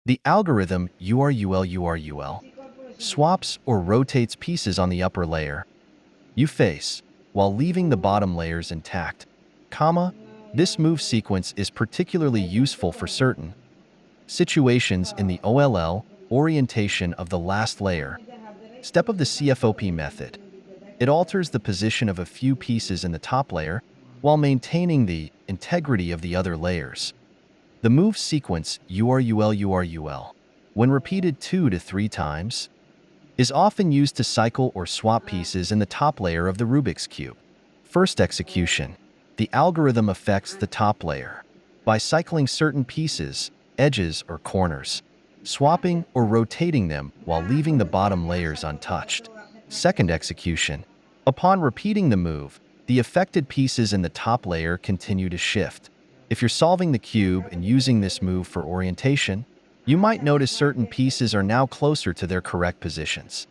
The algorithm URUL swaps or rotates pieces on the upper layer you face while leaving the bottom layers intact. This move sequence is particularly useful for certain situations in the OLL orientation of the last layer step of the CFOP method. It alters the position of a few pieces in the top layer while maintaining the integrity of the other layers. The move sequence URUL, when repeated 2 to 3 times, is often used to cycle or swap pieces in the top layer of the Rubik's Cube. First execution. The algorithm affects the top layer by cycling certain pieces, edges, or corners, swapping or rotating them while leaving the bottom layers untouched. Second execution. Upon repeating the move, the affected pieces in the top layer continue to shift. If you're solving the cube and using this move for orientation, you might notice certain pieces are now closer to their correct positions.